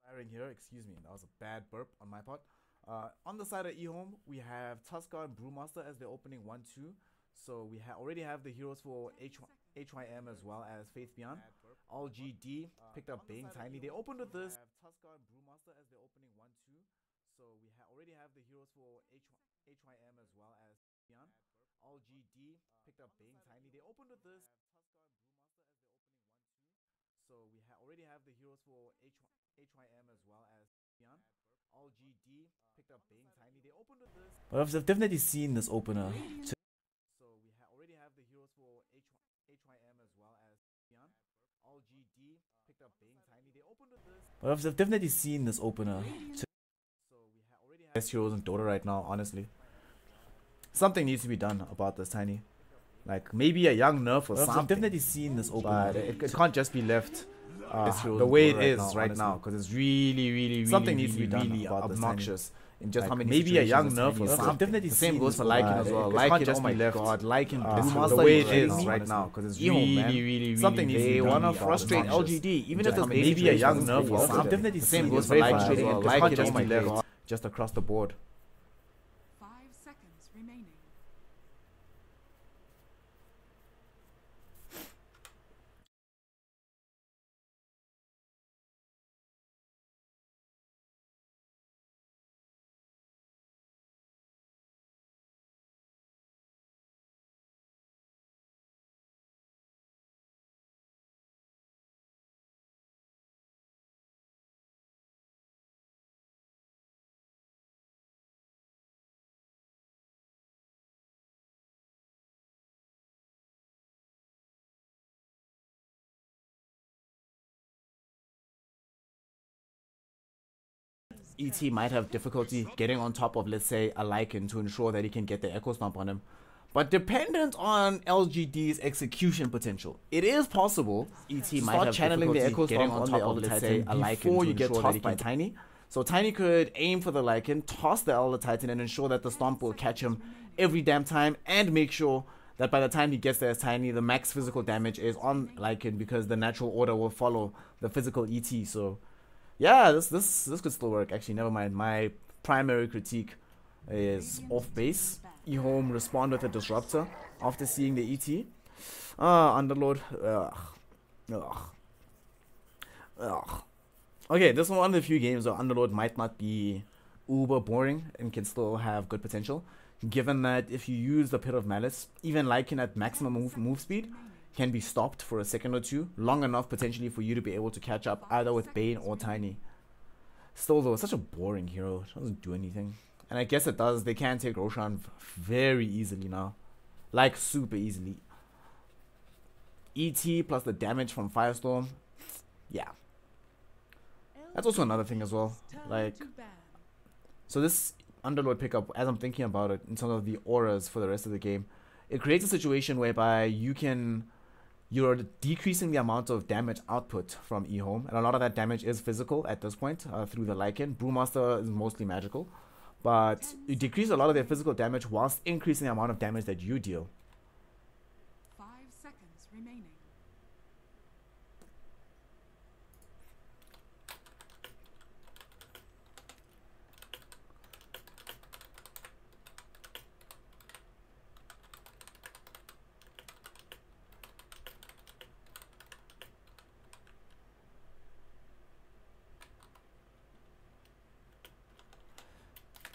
Here, excuse me, that was a bad burp on my part. On the side of EHOME, we have Tusker and Brewmaster as the opening 1-2. So we already have the heroes for HYM as well as Faith Beyond. LGD picked up Bang Tiny. They opened with this. Tusker and Brewmaster as the opening 1-2. So we already have the heroes for HYM as well as Beyond. LGD picked up Bang Tiny. They opened with this. So we already have the heroes for HYM as well as Beyond. LGD picked up Bang Tiny. They opened with this. But I've definitely seen this opener. So we already have the heroes for HYM as well as Beyond. LGD picked up Bang Tiny. They opened with this. But I've definitely seen this opener. So we already have best heroes in Dota right now, honestly. Something needs to be done about this Tiny. Like maybe a young nerf or something. I've definitely seen this opener. But it can't just be left the way it is right now, because it's really something needs to be done really obnoxious in just like how many maybe a young nerf or something. Definitely the same goes for Lycan as well. Lycan just be left Lycan the way it is right now, because it's really something needs to be done. They wanna frustrate LGD, even if there's maybe a young nerf or something. Definitely the same goes for Lycan as well. Lycan just be left just across the board. 5 seconds remaining. ET might have difficulty getting on top of, let's say, a Lycan to ensure that he can get the Echo Stomp on him. But dependent on LGD's execution potential, it is possible ET might have channeling the Echo Stomp on top of, let's say, a Lycan before you get tossed by Tiny. So Tiny could aim for the Lycan, toss the Elder Titan, and ensure that the Stomp will catch him every damn time, and make sure that by the time he gets there as Tiny, the max physical damage is on Lycan, because the natural order will follow the physical ET. So yeah, this could still work. Actually, never mind. My primary critique is off base. EHOME respond with a disruptor after seeing the ET. Underlord. Okay, this is one of the few games where Underlord might not be uber boring and can still have good potential. Given that if you use the Pit of Malice, even Lycan at maximum move speed can be stopped for a second or two, long enough potentially for you to be able to catch up either with Bane or Tiny. Still though, it's such a boring hero. It doesn't do anything. And I guess it does. They can take Roshan very easily now. Like super easily. ET plus the damage from Firestorm. Yeah. That's also another thing as well. Like, so this Underlord pickup, as I'm thinking about it in terms of the auras for the rest of the game, it creates a situation whereby you're decreasing the amount of damage output from EHOME, and a lot of that damage is physical at this point through the Lycan. Brewmaster is mostly magical, but you decrease a lot of their physical damage whilst increasing the amount of damage that you deal. 5 seconds remaining.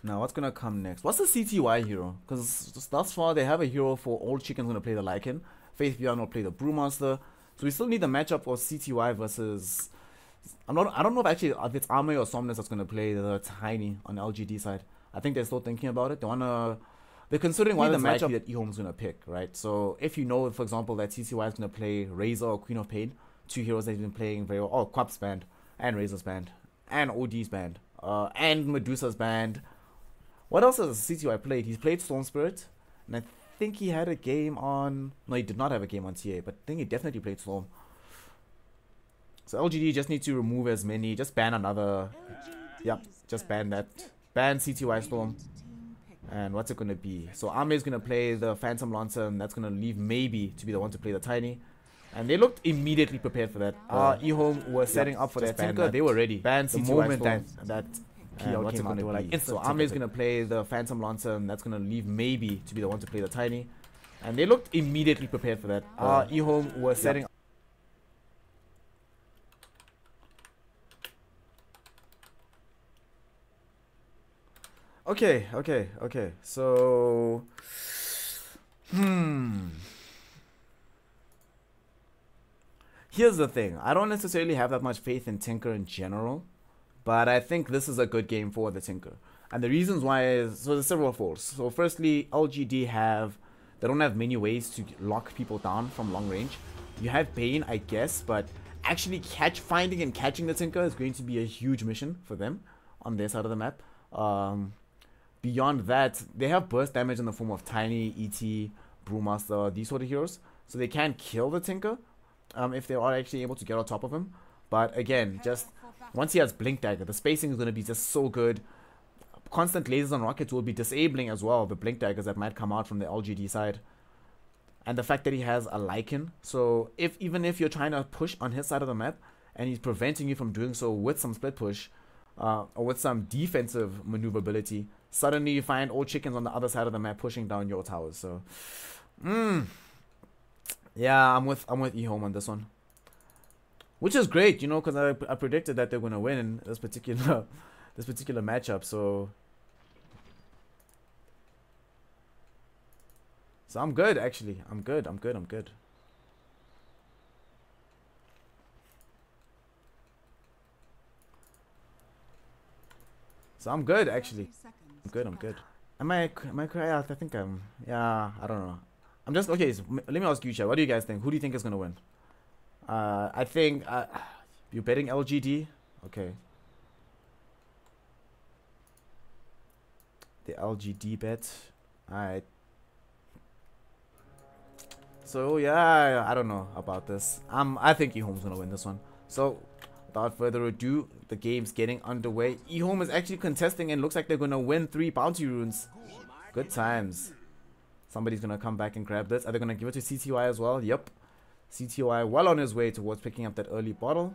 Now, what's gonna come next? What's the CTY hero? Because thus far, they have a hero for Old Chicken's gonna play the Lycan. Faith Beyond will play the Brewmaster. So we still need the matchup for CTY versus... I don't know if actually if it's Armory or Somnus that's gonna play the Tiny on the LGD side. I think they're still thinking about it. They're considering what the matchup that EHOME's gonna pick, right? So if you know, for example, that CTY is gonna play Razor or Queen of Pain, two heroes they've been playing very well. Oh, Quap's band, and Razor's band, and OD's band, and Medusa's band. What else has CTY played? He's played Storm Spirit, and I think he had a game on... No, he did not have a game on TA, but I think he definitely played Storm. So LGD just need to remove as many, just ban another... Yep, just ban that. Ban CTY Storm. And what's it going to be? So Ame is going to play the Phantom Lancer, and that's going to leave maybe to be the one to play the Tiny. And they looked immediately prepared for that. EHOME was setting up for their tinker. They were ready. The moment that PL came out, they were like, so Ame's going to play the Phantom Lancer, and that's going to leave maybe to be the one to play the Tiny. And they looked immediately prepared for that. EHOME was setting up. Okay. So, here's the thing. I don't necessarily have that much faith in Tinker in general, but I think this is a good game for the Tinker. And the reasons why is, so there's several folds. So firstly, LGD they don't have many ways to lock people down from long range. You have Bane, I guess, but actually finding and catching the Tinker is going to be a huge mission for them on their side of the map. Beyond that, they have burst damage in the form of Tiny, ET, Brewmaster, these sort of heroes. So they can kill the Tinker if they are actually able to get on top of him. But again, just once he has Blink Dagger, the spacing is going to be just so good. Constant lasers on rockets will be disabling as well, the Blink Daggers that might come out from the LGD side. And the fact that he has a Lycan, so even if you're trying to push on his side of the map and he's preventing you from doing so with some split push or with some defensive maneuverability, suddenly you find all chickens on the other side of the map pushing down your towers. So yeah, I'm with EHOME on this one, which is great, you know, because I predicted that they're going to win in this particular matchup. So I'm good, actually. I'm good. So I'm good, actually. I'm good. Am I correct? I think yeah, I don't know. I'm just, okay, so let me ask you, Chad, what do you guys think? Who do you think is going to win? I think, you're betting LGD? Okay. The LGD bet. Alright. So, yeah, I don't know about this. I think EHOME's going to win this one. So, without further ado, the game's getting underway. EHOME is actually contesting and looks like they're going to win 3 bounty runes. Good times. Somebody's going to come back and grab this. Are they going to give it to CTY as well? Yep. CTY well on his way towards picking up that early bottle.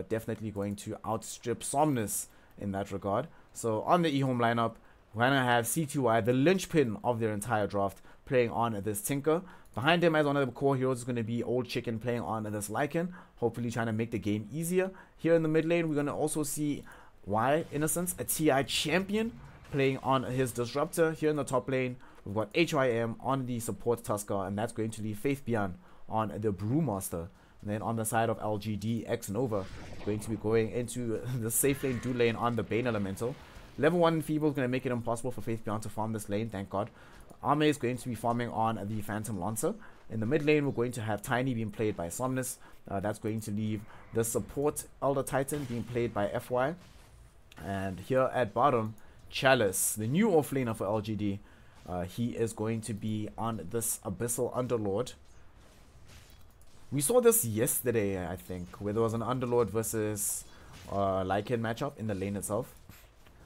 Definitely going to outstrip Somnus in that regard. So on the EHOME lineup, we're going to have CTY, the linchpin of their entire draft, playing on this Tinker. Behind him as one of the core heroes is going to be Old Chicken playing on this Lycan, hopefully trying to make the game easier. Here in the mid lane, we're going to also see Y Innocence, a TI champion, playing on his Disruptor. Here in the top lane, we've got HYM on the support Tusker, and that's going to leave Faith Beyond on the Brewmaster. And then on the side of LGD, X Nova going to be going into the safe lane, dual lane on the Bane Elemental. Level 1 Feeble is going to make it impossible for Faith Beyond to farm this lane, thank God. Ame is going to be farming on the Phantom Lancer. In the mid lane, we're going to have Tiny being played by Somnus. That's going to leave the support Elder Titan being played by FY. And here at bottom, Chalice, the new offlaner for LGD. He is going to be on this Abyssal Underlord. We saw this yesterday, I think, where there was an Underlord versus Lycan matchup in the lane itself.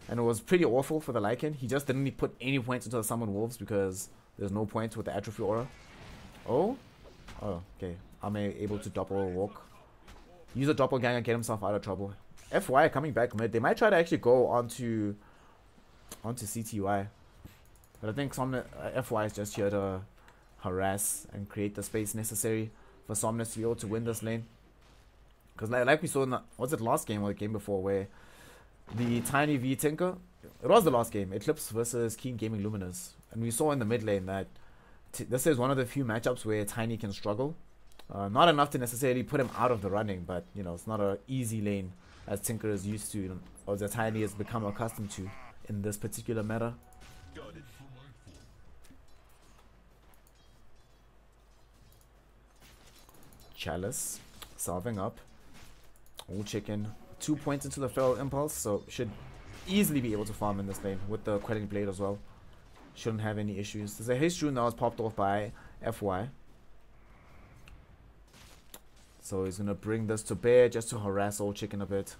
And it was pretty awful for the Lycan. He just didn't put any points into the Summon Wolves because there's no point with the Atrophy Aura. Oh, okay. Ame able to double walk. Use a doppelganger, get himself out of trouble. FY coming back mid. They might try to actually go onto CTY. But I think FY is just here to harass and create the space necessary for Somnus to be able to win this lane. Because like we saw in the, was it last game or the game before, where the Tiny v Tinker, it was the last game, Eclipse versus Keen Gaming Luminous. And we saw in the mid lane that this is one of the few matchups where Tiny can struggle. Not enough to necessarily put him out of the running, but you know, it's not an easy lane as Tinker is used to, or as Tiny has become accustomed to in this particular meta. Chalice solving up. Old Chicken 2 points into the Feral Impulse, so should easily be able to farm in this lane with the Quelling Blade as well. Shouldn't have any issues. There's a Haste Rune that was popped off by FY. So he's going to bring this to bear just to harass Old Chicken a bit.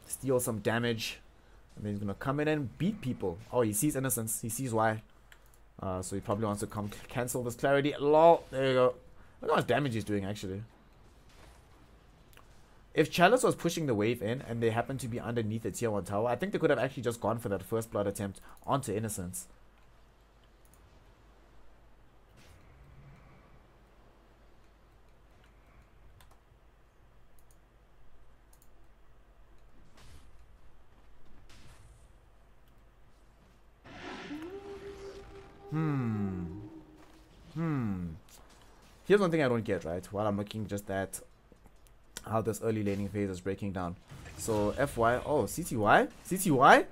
Steal some damage. And then he's going to come in and beat people. Oh, he sees Innocence. He sees Y. So he probably wants to come cancel this Clarity. Lol. There you go. Look how much damage he's doing, actually. If Chalice was pushing the wave in and they happened to be underneath the tier 1 tower, I think they could have actually just gone for that first blood attempt onto Innocence. Here's one thing I don't get, right? While I'm looking just at how this early laning phase is breaking down. So FY, oh, CTY? CTY?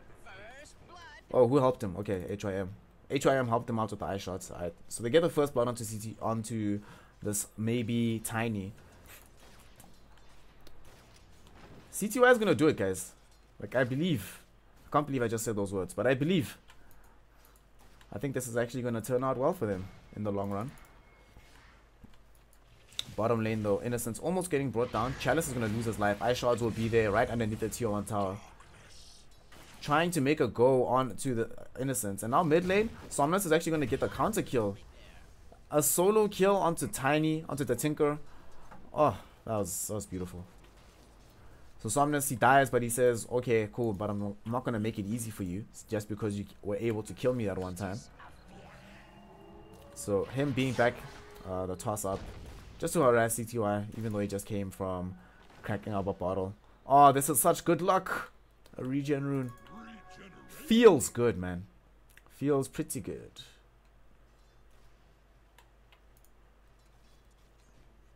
Oh, who helped him? Okay, HYM. HYM helped him out with the eye shots. Alright, so they get the first blood onto this maybe Tiny. CTY is gonna do it, guys. Like, I believe. I can't believe I just said those words, but I believe. I think this is actually gonna turn out well for them in the long run. Bottom lane though, Innocence almost getting brought down. Chalice is going to lose his life. Ice shards will be there right underneath the tier 1 tower. Trying to make a go on to the Innocence. And now mid lane, Somnus is actually going to get the counter kill. A solo kill onto Tiny, onto the Tinker. Oh, that was beautiful. So Somnus, he dies, but he says, okay, cool, but I'm not going to make it easy for you. Just because you were able to kill me that one time. So him being back, the toss up. Just to harass CTY, even though he just came from cracking up a bottle. Oh, this is such good luck. A regen rune. Feels good, man. Feels pretty good.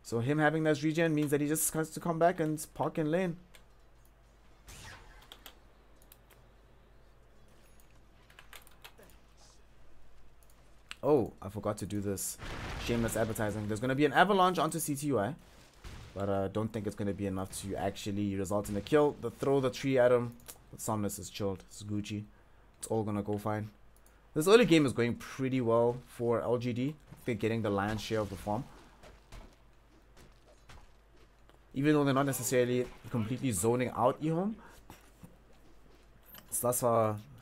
So him having that regen means that he just has to come back and park in lane. Oh, I forgot to do this. Shameless advertising. There's going to be an avalanche onto CTUI. But I don't think it's going to be enough to actually result in a kill. Throw the tree at him. But Somnus is chilled. It's Gucci. It's all going to go fine. This early game is going pretty well for LGD. They're getting the lion's share of the farm. Even though they're not necessarily completely zoning out EHOME. So that's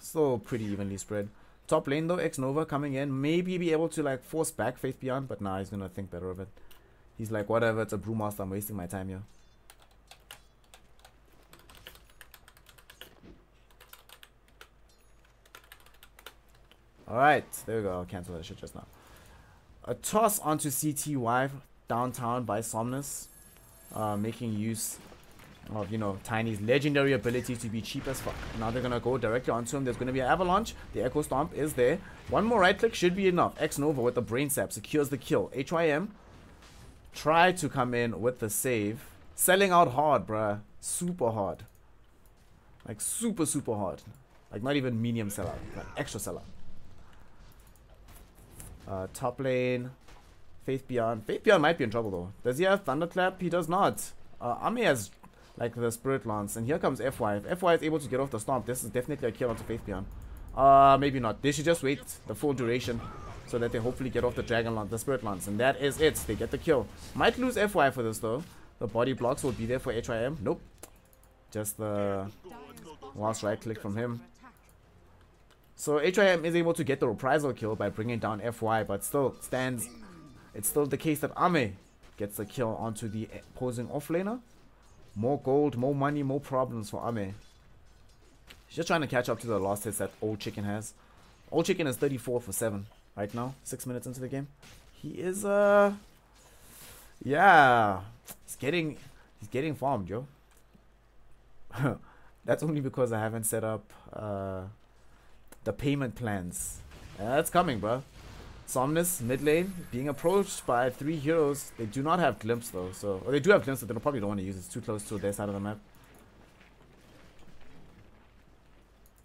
still pretty evenly spread. Top lane though, X-Nova coming in. Maybe be able to like force back Faith Beyond. But nah, he's going to think better of it. He's like, whatever, it's a Brewmaster. I'm wasting my time here. Alright, there we go. I'll cancel that shit just now. A toss onto CTY downtown by Somnus. Making use of, you know, Tiny's legendary ability to be cheap as fuck. Now they're gonna go directly onto him. There's gonna be an avalanche. The Echo Stomp is there. One more right click should be enough. X-Nova with the Brain Sap secures the kill. HYM tried to come in with the save. Selling out hard, bruh. Super hard. Like super hard. Like not even medium sellout. Like extra sellout. Top lane. Faith Beyond. Faith Beyond might be in trouble though. Does he have Thunderclap? He does not. Ame has like the Spirit Lance. And here comes FY. If FY is able to get off the stomp, this is definitely a kill onto Faith Beyond. Maybe not. They should just wait the full duration so that they hopefully get off the Dragon Lance, the Spirit Lance. And that is it. They get the kill. Might lose FY for this though. The body blocks will be there for HYM. Nope. Just the last right click from him. So HYM is able to get the reprisal kill by bringing down FY, but still stands. It's still the case that Ame gets the kill onto the opposing offlaner. More gold, more money, more problems for Ame. She's just trying to catch up to the last hits that Old Chicken has. Old Chicken is 34 for 7 right now, 6 minutes into the game. He is yeah, he's getting farmed, yo. That's only because I haven't set up the payment plans. That's coming, bro. Somnus, mid lane, being approached by 3 heroes. They do not have Glimpse though, so... Or they do have Glimpse, but they probably don't want to use it. It's too close to their side of the map.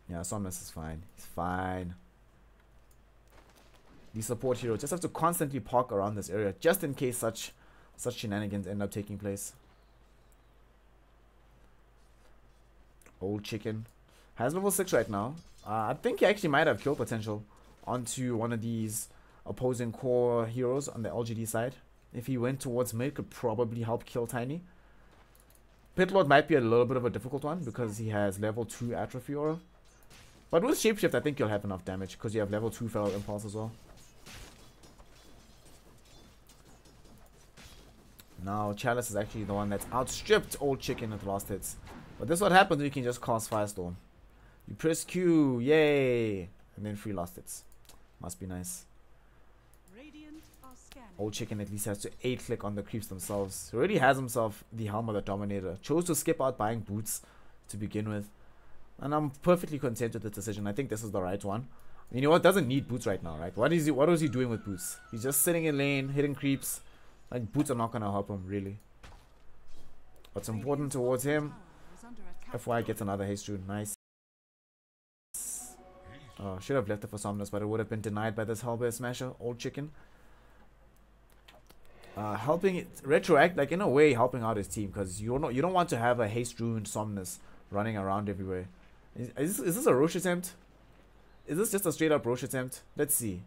Yeah, Somnus is fine. He's fine. These support heroes just have to constantly park around this area, just in case such shenanigans end up taking place. Old Chicken has level 6 right now. I think he actually might have kill potential onto one of these opposing core heroes on the LGD side. If he went towards mid, could probably help kill Tiny. Pitlord might be a little bit of a difficult one because he has level 2 Atrophy Aura. But with Shapeshift, I think you'll have enough damage because you have level 2 Feral Impulse as well. Now Chalice is actually the one that's outstripped Old Chicken at the last hits. But this is what happens when you can just cast Firestorm. You press Q, yay! And then free last hits. Must be nice. Old Chicken at least has to 8-click on the creeps themselves. He already has himself the Helm of the Dominator. Chose to skip out buying boots to begin with. And I'm perfectly content with the decision. I think this is the right one. You know what? Doesn't need boots right now, right? What was he doing with boots? He's just sitting in lane, hitting creeps. Like, boots are not going to help him, really. What's important towards him? FY gets another haste rune. Nice. Should have left it for Somnus, but it would have been denied by this Hellbear Smasher, Old Chicken. Helping it retroact, like in a way, helping out his team, because you don't want to have a haste ruined Somnus running around everywhere. Is this a Roche attempt? Is this just a straight up Roche attempt? Let's see.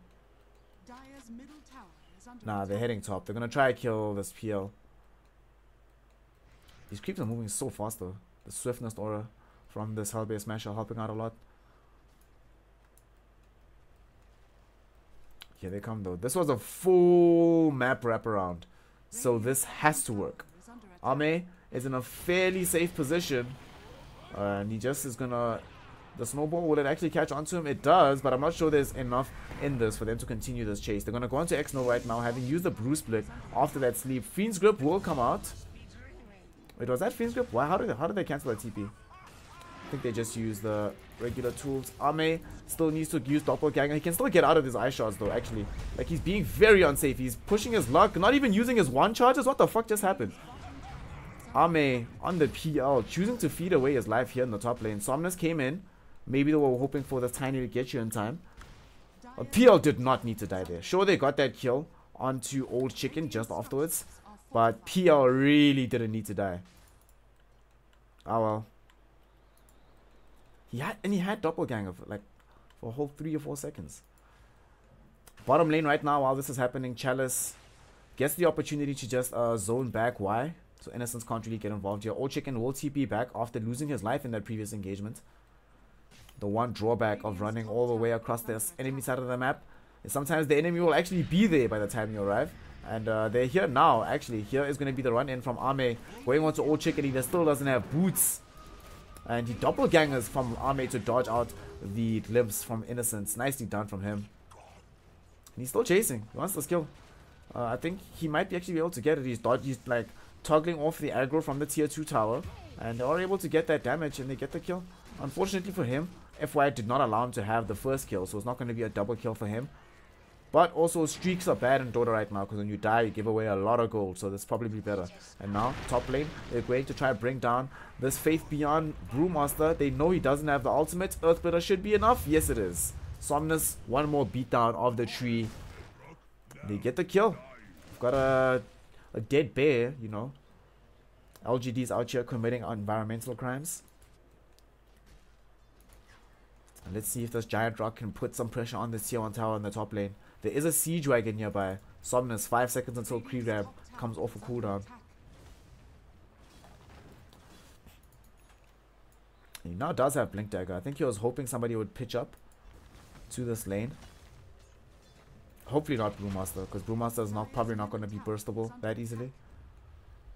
Nah, they're heading top. They're gonna try to kill this PL. These creeps are moving so fast though. The swiftness aura from this Hellbear Smasher helping out a lot. Here they come though. This was a full map wraparound, so this has to work. Ame is in a fairly safe position, and he just is gonna... The snowball, will it actually catch onto him? It does, but I'm not sure there's enough in this for them to continue this chase. They're gonna go into X-No right now, having used the Bruise Split after that sleep. Fiend's Grip will come out. Wait, was that Fiend's Grip? Why? How did they cancel that TP? I think they just used the regular tools. Ame still needs to use Doppelganger. He can still get out of his eye shots though, actually. Like, he's being very unsafe. He's pushing his luck, not even using his one charges. What the fuck just happened? Ame on the PL, choosing to feed away his life here in the top lane. Somnus came in. Maybe they were hoping for the tiny to get you in time. But PL did not need to die there. Sure, they got that kill onto Old Chicken just afterwards, but PL really didn't need to die. Oh well. He had Doppelganger for like for a whole 3 or 4 seconds. Bottom lane right now, while this is happening, Chalice gets the opportunity to just zone back. Why? So Innocence can't really get involved here. Old Chicken will TP back after losing his life in that previous engagement. The one drawback of running all the way across this enemy side of the map is sometimes the enemy will actually be there by the time you arrive. And they're here now, actually. Here is going to be the run in from Ame. Going on to Old Chicken, he still doesn't have boots. And he doppelgangers from Ame to dodge out the glimpse from Innocence. Nicely done from him. And he's still chasing. He wants this kill. I think he might actually be able to get it. He's like toggling off the aggro from the tier 2 tower. And they are able to get that damage and they get the kill. Unfortunately for him, FY did not allow him to have the first kill, so it's not going to be a double kill for him. But also, streaks are bad in Dota right now, because when you die, you give away a lot of gold, so that's probably better. And now, top lane, they're going to try to bring down this Faith Beyond Brewmaster. They know he doesn't have the ultimate. Earthsplitter should be enough. Yes, it is. Somnus, one more beatdown of the tree. They get the kill. We've got a dead bear, you know. LGD's out here committing environmental crimes. And let's see if this Giant Rock can put some pressure on this tier 1 tower in the top lane. There is a Siege Wagon nearby. Somnus, 5 seconds until Creep comes off a cooldown. He now does have Blink Dagger. I think he was hoping somebody would pitch up to this lane. Hopefully not Brewmaster, because Brewmaster is probably not going to be burstable that easily.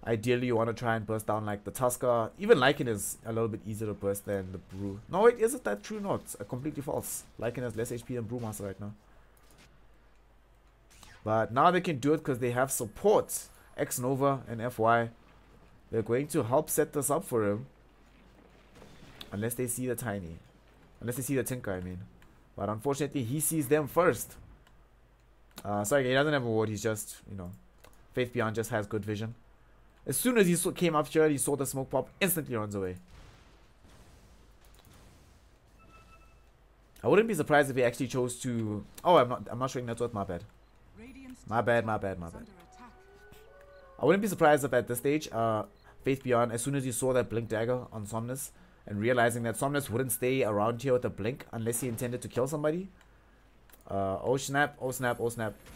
Ideally, you want to try and burst down like the Tusker. Even Lycan is a little bit easier to burst than the Brew. No, wait, isn't that true? No, it's completely false. Lycan has less HP than Brewmaster right now. But now they can do it because they have support. X-Nova and FY. They're going to help set this up for him. Unless they see the Tiny. Unless they see the Tinker, I mean. But unfortunately, he sees them first. Sorry, he doesn't have a ward. He's just, you know, Faith Beyond just has good vision. As soon as he came up here, he saw the smoke pop, instantly runs away. I wouldn't be surprised if he actually chose to... Oh, I'm not showing network, my bad. My bad. I wouldn't be surprised if at this stage, Faith Beyond, as soon as he saw that Blink Dagger on Somnus, and realizing that Somnus wouldn't stay around here with a Blink unless he intended to kill somebody. Oh snap.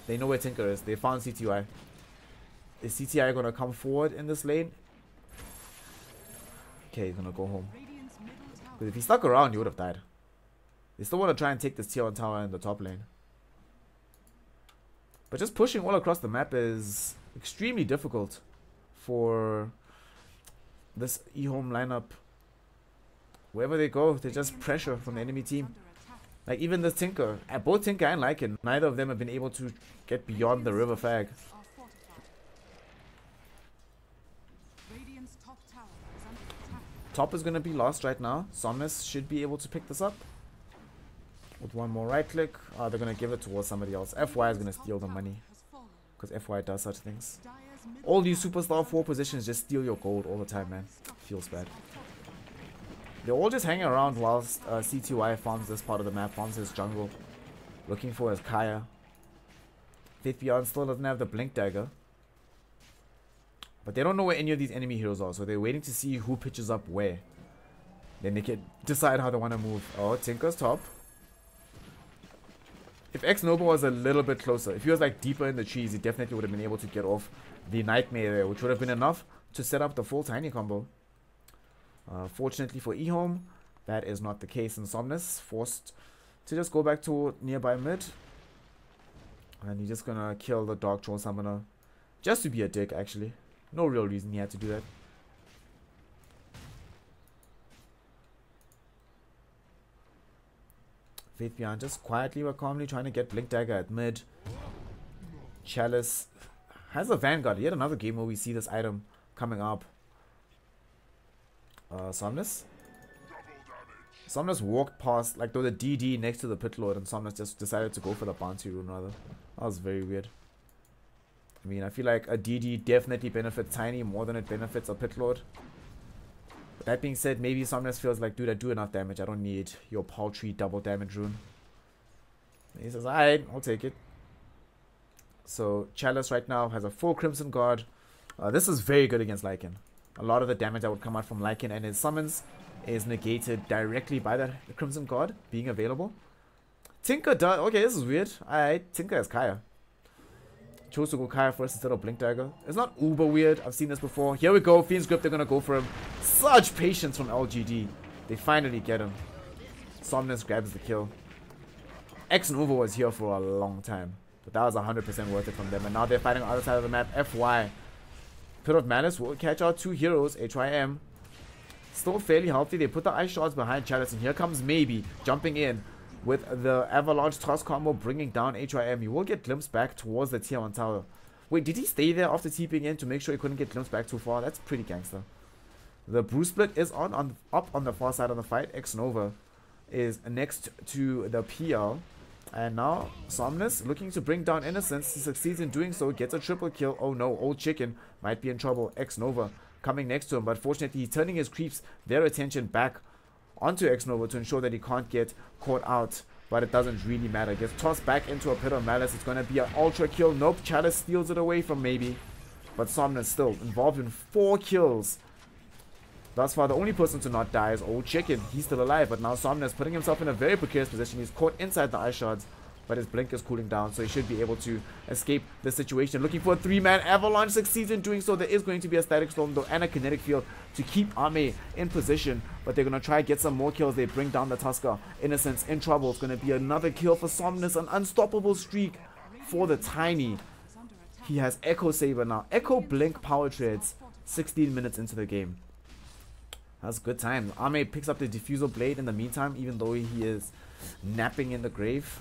They know where Tinker is. They found CTY. Is CTI gonna come forward in this lane? Okay, he's gonna go home. Because if he stuck around, he would have died. They still want to try and take this tier 1 tower in the top lane. But just pushing all across the map is extremely difficult. for this EHOME lineup. Wherever they go, they just pressure from the enemy team. Like even the Tinker, both Tinker and Lycan, neither of them have been able to get beyond the river flag. Top is going to be lost right now. Somnus should be able to pick this up. With one more right click, they're going to give it towards somebody else. FY is going to steal the money. Because FY does such things. All these superstar 4 positions just steal your gold all the time, man. Feels bad. They're all just hanging around whilst CTY farms this part of the map, farms his jungle. Looking for his Kaya. Faith Beyond still doesn't have the Blink Dagger. But they don't know where any of these enemy heroes are, so they're waiting to see who pitches up where. Then they can decide how they want to move. Oh, Tinker's top. If X-Nova was a little bit closer, if he was like deeper in the trees, he definitely would have been able to get off the Nightmare there, which would have been enough to set up the full Tiny combo. Fortunately for EHOME, that is not the case. Insomnus forced to just go back to nearby mid. And he's just gonna kill the Dark Troll Summoner. Just to be a dick, actually. No real reason he had to do that. Faith Beyond just quietly but calmly trying to get Blink Dagger at mid. Chalice has a Vanguard. Yet another game where we see this item coming up. Somnus. Somnus walked past, like there was a DD next to the Pit Lord, and Somnus just decided to go for the Bounty Rune rather. That was very weird. I mean, I feel like a DD definitely benefits Tiny more than it benefits a Pit Lord. But that being said, maybe Somnus feels like, dude, I do enough damage. I don't need your paltry double damage rune. And he says, alright, I'll take it. So, Chalice right now has a full Crimson Guard. This is very good against Lycan. A lot of the damage that would come out from Lycan and his summons is negated directly by the Crimson Guard being available. Tinker does... Okay, this is weird. Alright, Tinker has Kaya. Chose to go Kaya first instead of Blink Dagger. It's not uber weird. I've seen this before. Here we go. Fiend's Grip, they're going to go for him. Such patience from LGD. They finally get him. Somnus grabs the kill. X-Nova was here for a long time. But that was 100% worth it from them. And now they're fighting on the other side of the map. FY. Pit of Malice will catch out 2 heroes. HYM. Still fairly healthy. They put the ice shards behind Chalice. And here comes Maybe jumping in with the Avalanche Thrust combo, bringing down HYM. He will get glimpsed back towards the tier 1 tower. Wait, did he stay there after TPing in to make sure he couldn't get glimpsed back too far? That's pretty gangster. The Bruce Split is up on the far side of the fight. X-Nova is next to the PL. And now Somnus looking to bring down Innocence. He succeeds in doing so, gets a triple kill. Oh no, Old Chicken might be in trouble. X-Nova coming next to him, but fortunately he's turning his creeps, their attention back onto X-Nova to ensure that he can't get caught out. But it doesn't really matter. Gets tossed back into a Pit of Malice. It's going to be an ultra kill. Nope, Chalice steals it away from Maybe. But Somnus still involved in 4 kills. Thus far, the only person to not die is Old Chicken. He's still alive, but now Somnus putting himself in a very precarious position. He's caught inside the ice shards, but his blink is cooling down, so he should be able to escape the situation. Looking for a 3-man Avalanche, succeeds in doing so. There is going to be a Static Storm, though, and a Kinetic Field to keep Ame in position, but they're going to try and get some more kills. They bring down the Tusker. Innocence in trouble. It's going to be another kill for Somnus, an unstoppable streak for the Tiny. He has Echo Saber now. Echo Blink Power Treads 16 minutes into the game. That's a good time. Ame picks up the Diffusal Blade in the meantime, even though he is napping in the grave.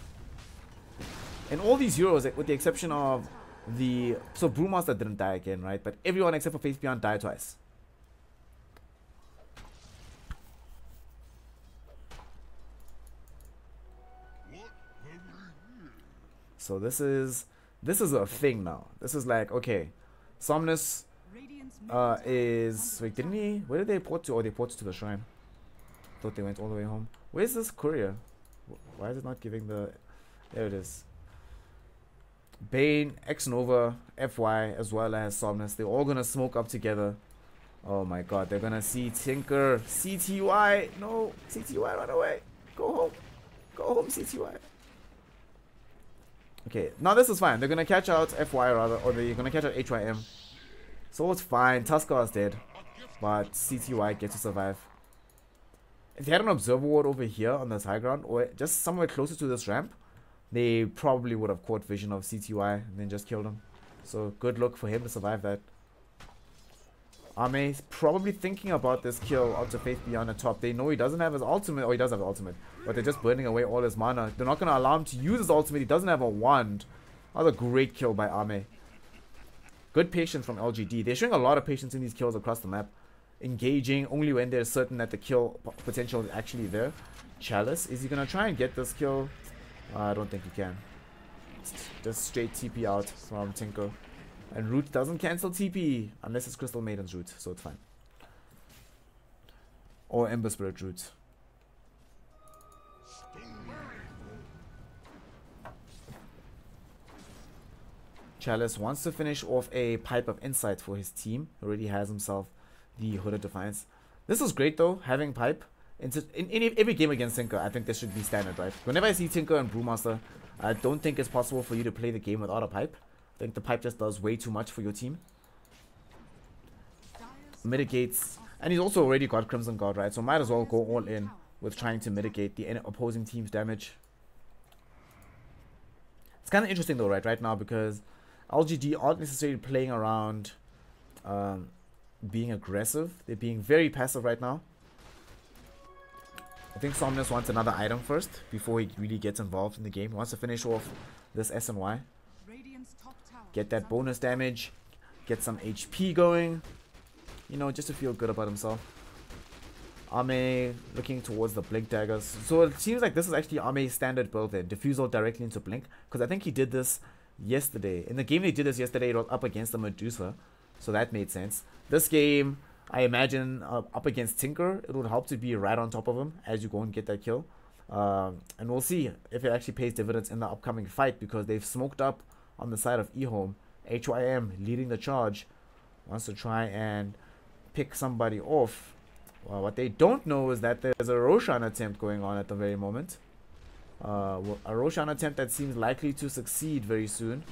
And all these heroes, with the exception of the... So Brewmaster didn't die again, right? But everyone except for Faith Beyond died twice. So this is a thing now. This is like, okay, Somnus is... Wait, didn't he... Where did they port to? Oh, they ported to the shrine. Thought they went all the way home. Where's this courier? Why is it not giving the... There it is. Bane, X-Nova, FY, as well as Somnus. They're all gonna smoke up together. Oh my god, they're gonna see Tinker. CTY! No! CTY, run away! Go home! Go home, CTY! Okay, now this is fine. They're gonna catch out FY rather, or they're gonna catch out HYM. So it's fine. Tusker is dead, but CTY gets to survive. If they had an observer ward over here on this high ground, or just somewhere closer to this ramp, they probably would have caught vision of CTY and then just killed him. So good luck for him to survive that. Ame's probably thinking about this kill onto Faith Beyond the top. They know he doesn't have his ultimate. Oh, he does have his ultimate. But they're just burning away all his mana. They're not going to allow him to use his ultimate. He doesn't have a wand. Another great kill by Ame. Good patience from LGD. They're showing a lot of patience in these kills across the map. Engaging only when they're certain that the kill potential is actually there. Chalice, is he going to try and get this kill? I don't think he can. Just straight TP out from Tinker. And Root doesn't cancel TP unless it's Crystal Maiden's Root, so it's fine. Or Ember Spirit Root. Chalice wants to finish off a Pipe of Insight for his team. Already has himself the Hooded Defiance. This is great though, having Pipe. In every game against Tinker, I think this should be standard, right? Whenever I see Tinker and Brewmaster, I don't think it's possible for you to play the game without a Pipe. I think the Pipe just does way too much for your team. Mitigates. And he's also already got Crimson Guard, right? So might as well go all in with trying to mitigate the opposing team's damage. It's kind of interesting though, right now, because LGD aren't necessarily playing around being aggressive. They're being very passive right now. I think Somnus wants another item first before he really gets involved in the game. He wants to finish off this SNY. Get that bonus damage. Get some HP going. You know, just to feel good about himself. Ame looking towards the Blink Daggers. So it seems like this is actually Ame's standard build there. Diffusal directly into Blink. Because I think he did this yesterday. In the game they did this yesterday, it was up against the Medusa. So that made sense. This game, I imagine up against Tinker, it would help to be right on top of him as you go and get that kill. And we'll see if it actually pays dividends in the upcoming fight, because they've smoked up on the side of EHOME. HYM leading the charge. Wants to try and pick somebody off. Well, what they don't know is that there's a Roshan attempt going on at the very moment. A Roshan attempt that seems likely to succeed very soon.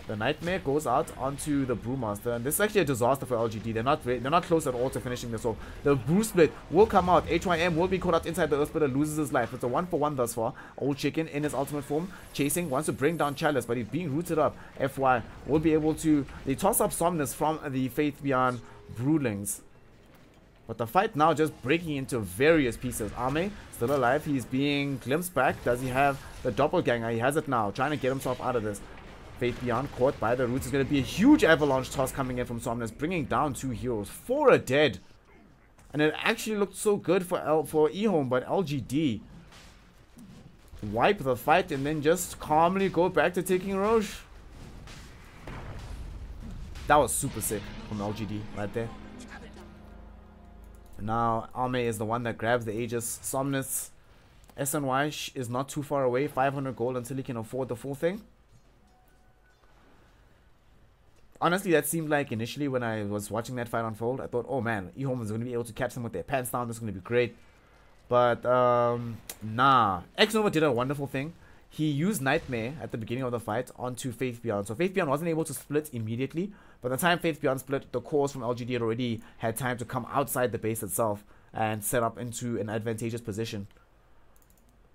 The Nightmare goes out onto the Brewmaster, and this is actually a disaster for LGD. They're not close at all to finishing this off. The Brew Split will come out. HYM will be caught out inside the Earth Splitter, loses his life. It's a 1-for-1 thus far. Old Chicken in his ultimate form, chasing, wants to bring down Chalice, but he's being rooted up. FY will be able to. They toss up Somnus from the Faith Beyond Broodlings. But the fight now just breaking into various pieces. Ame still alive. He's being glimpsed back. Does he have the doppelganger? He has it now. Trying to get himself out of this. Faith Beyond caught by the roots. Is going to be a huge avalanche toss coming in from Somnus, bringing down 2 heroes. 4 are dead. And it actually looked so good for EHOME, but LGD wipe the fight and then just calmly go back to taking Roche. That was super sick from LGD right there. Now Ame is the one that grabs the Aegis. Somnus SNY is not too far away. 500 gold until he can afford the full thing. Honestly, that seemed like initially when I was watching that fight unfold, I thought, oh man, EHOME is going to be able to catch them with their pants down. This is going to be great. But, nah. X-Nova did a wonderful thing. He used Nightmare at the beginning of the fight onto Faith Beyond. So Faith Beyond wasn't able to split immediately. By the time Faith Beyond split, the cores from LGD had already had time to come outside the base itself and set up into an advantageous position.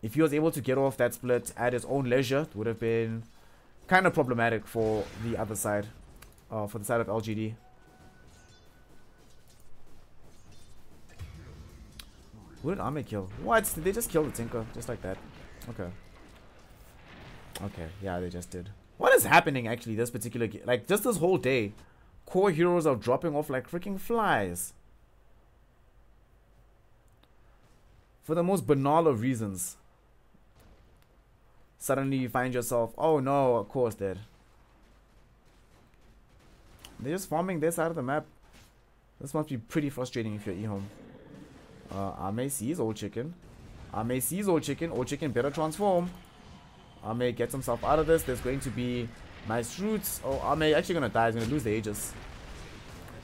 If he was able to get off that split at his own leisure, it would have been kind of problematic for the other side. For the side of LGD. Who did Ame kill? What? Did they just kill the Tinker? Just like that? Okay. Okay, yeah, they just did. What is happening actually this particular game? Like, just this whole day, core heroes are dropping off like freaking flies. For the most banal of reasons. Suddenly you find yourself, oh no, of course, dead. They're just farming their side of the map. This must be pretty frustrating if you're EHOME. Ame sees Old Chicken. Ame sees Old Chicken. Old Chicken better transform. Ame gets himself out of this. There's going to be nice roots. Oh, Ame actually gonna die. He's gonna lose the Aegis.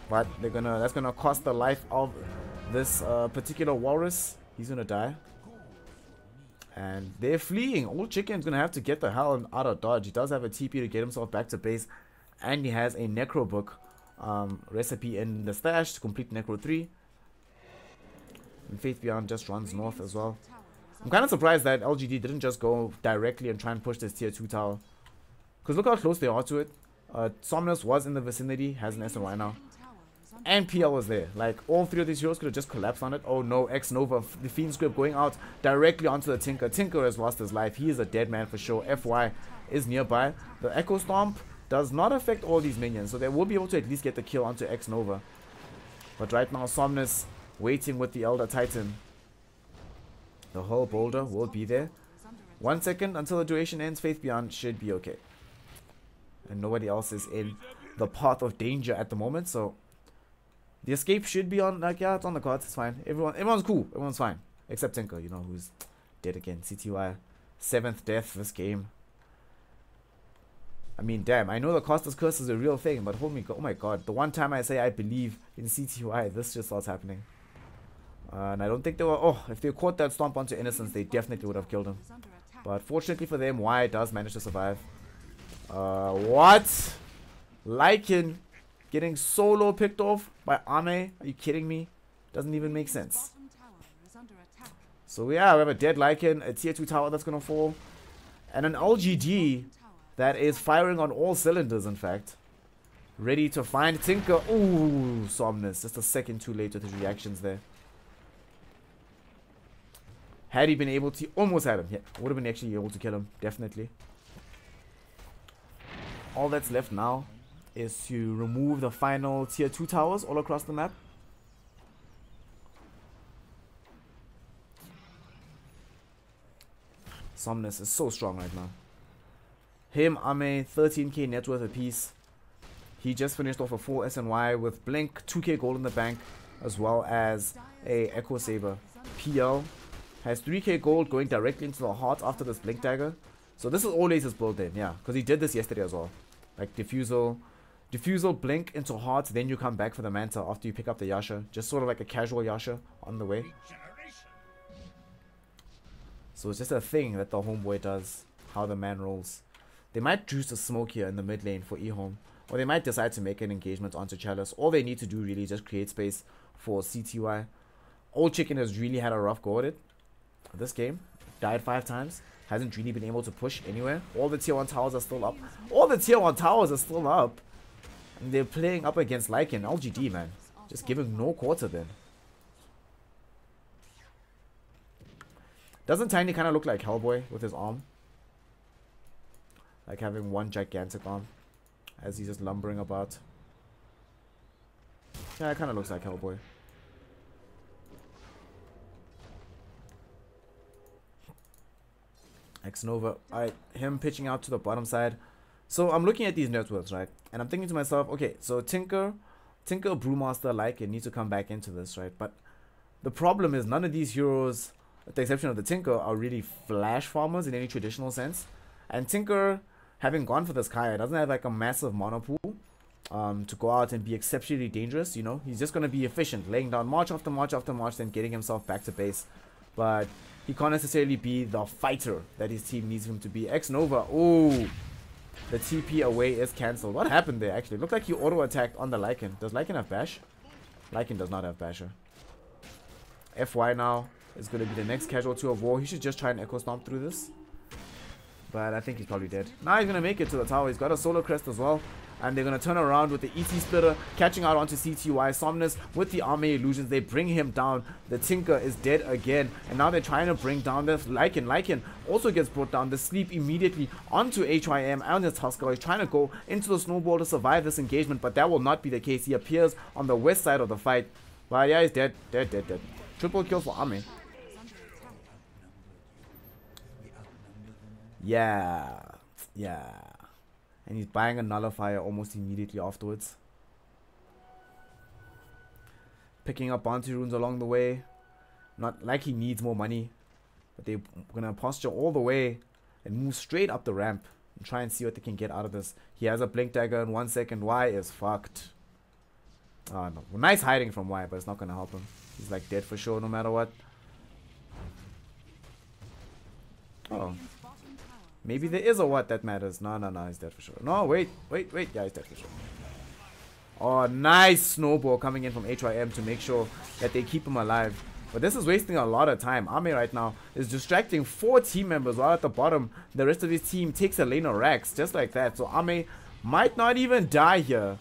But that's gonna cost the life of this particular walrus. He's gonna die. And they're fleeing. Old Chicken's gonna have to get the hell out of dodge. He does have a TP to get himself back to base. And he has a Necro book recipe in the stash to complete Necro 3. And Faith Beyond just runs north as well. I'm kind of surprised that LGD didn't just go directly and try and push this tier 2 tower. Because look how close they are to it. Somnus was in the vicinity, has an SNY now. and PL was there. Like, all three of these heroes could have just collapsed on it. Oh no, X Nova, the Fiend Script going out directly onto the Tinker. Tinker has lost his life. He is a dead man for sure. FY is nearby. The Echo Stomp does not affect all these minions, so they will be able to at least get the kill onto X Nova. But right now, Somnus waiting with the Elder Titan. The whole boulder will be there. 1 second until the duration ends. Faith Beyond should be okay. And nobody else is in the path of danger at the moment, so the escape should be on. Like, yeah, it's on the cards. It's fine. Everyone's cool. Everyone's fine, except Tinker, you know, who's dead again. CTY, 7th death this game. I mean, damn, I know the Costa's Curse is a real thing, but oh my god, the one time I say I believe in CTY, this just starts happening. And I don't think they were. Oh, if they caught that stomp onto Innocence, they definitely would have killed him. But fortunately for them, Y does manage to survive. What? Lycan getting solo picked off by Ame? Are you kidding me? Doesn't even make sense. So yeah, we have a dead Lycan, a tier 2 tower that's gonna fall, and an LGD that is firing on all cylinders, in fact. Ready to find Tinker. Ooh, Somnus. Just a second too late with his reactions there. Had he been able to, almost had him. Yeah, would have been actually able to kill him, definitely. All that's left now is to remove the final tier 2 towers all across the map. Somnus is so strong right now. Him, Ame, 13k net worth apiece. He just finished off a full SNY with Blink, 2k gold in the bank, as well as a Echo Saber. PL has 3k gold going directly into the heart after this Blink Dagger. So this is always his build then, yeah. Because he did this yesterday as well. Like Diffusal, Blink into heart, then you come back for the Manta after you pick up the Yasha. Just sort of like a casual Yasha on the way. So it's just a thing that the homeboy does, how the man rolls. They might juice a smoke here in the mid lane for EHOME. Or they might decide to make an engagement onto Chalice. All they need to do really is just create space for CTY. Old Chicken has really had a rough go at it. This game, died 5 times. Hasn't really been able to push anywhere. All the tier 1 towers are still up. All the tier 1 towers are still up. And they're playing up against Lycan. LGD, man. Just giving no quarter then. Doesn't Tiny kind of look like Hellboy with his arm? Like having one gigantic arm as he's just lumbering about. Yeah, it kind of looks like Hellboy. X Nova, him pitching out to the bottom side. So I'm looking at these net worths, right? And I'm thinking to myself, okay, so Tinker, Brewmaster, Lycan need to come back into this, right? But the problem is none of these heroes, with the exception of the Tinker, are really flash farmers in any traditional sense. And Tinker, having gone for this Kaya, doesn't have like a massive mono pool to go out and be exceptionally dangerous, you know? He's just going to be efficient, laying down march after march after march, then getting himself back to base. But he can't necessarily be the fighter that his team needs him to be. X Nova, ooh, the TP away is cancelled. What happened there actually? It looked like he auto-attacked on the Lycan. Does Lycan have bash? Lycan does not have basher. FY now is going to be the next casualty of war. He should just try and Echo Stomp through this. But I think he's probably dead. Now he's going to make it to the tower. He's got a Solar Crest as well. And they're going to turn around with the ET Splitter, catching out onto CTY. Somnus with the Army Illusions. They bring him down. The Tinker is dead again. And now they're trying to bring down the Lycan. Lycan also gets brought down. The Sleep immediately onto HYM and his Tusker. He's trying to go into the Snowball to survive this engagement. But that will not be the case. He appears on the west side of the fight. But yeah, he's dead. Dead. Triple kill for Army. Yeah. And he's buying a Nullifier almost immediately afterwards. Picking up bounty runes along the way. Not like he needs more money. But they're going to posture all the way and move straight up the ramp. And try and see what they can get out of this. He has a Blink Dagger in 1 second. Y is fucked. Oh no. Nice hiding from Y, but it's not going to help him. He's like dead for sure no matter what. Oh. Maybe there is a what that matters. No, he's dead for sure. No, wait. Yeah, he's dead for sure. Oh, nice snowball coming in from HYM to make sure that they keep him alive. But this is wasting a lot of time. Ame right now is distracting 4 team members while at the bottom the rest of his team takes a lane of racks. Just like that. So Ame might not even die here.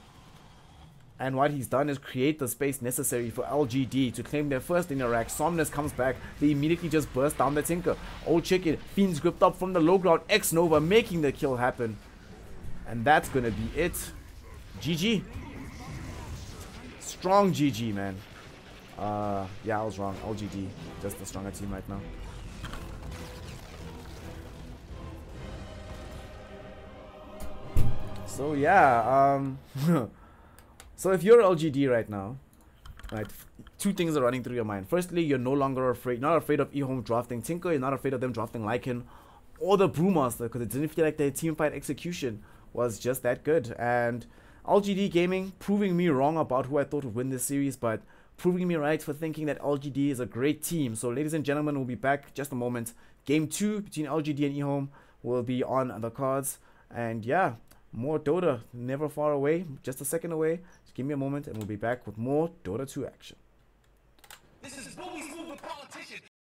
And what he's done is create the space necessary for LGD to claim their first interact. Somnus comes back. They immediately just burst down the Tinker. Old Chicken, Fiends gripped up from the low ground. X-Nova making the kill happen. And that's going to be it. GG. Strong GG, man. Yeah, I was wrong. LGD, just the stronger team right now. So yeah, so if you're LGD right now, right, two things are running through your mind. Firstly, you're no longer afraid, not afraid of EHOME drafting Tinker. You're not afraid of them drafting Lycan or the Brewmaster, because it didn't feel like their team fight execution was just that good. And LGD Gaming proving me wrong about who I thought would win this series, but proving me right for thinking that LGD is a great team. So ladies and gentlemen, we'll be back just a moment. Game 2 between LGD and EHOME will be on the cards. And yeah, more Dota, never far away, just a second away. Just give me a moment and we'll be back with more Dota 2 action. This is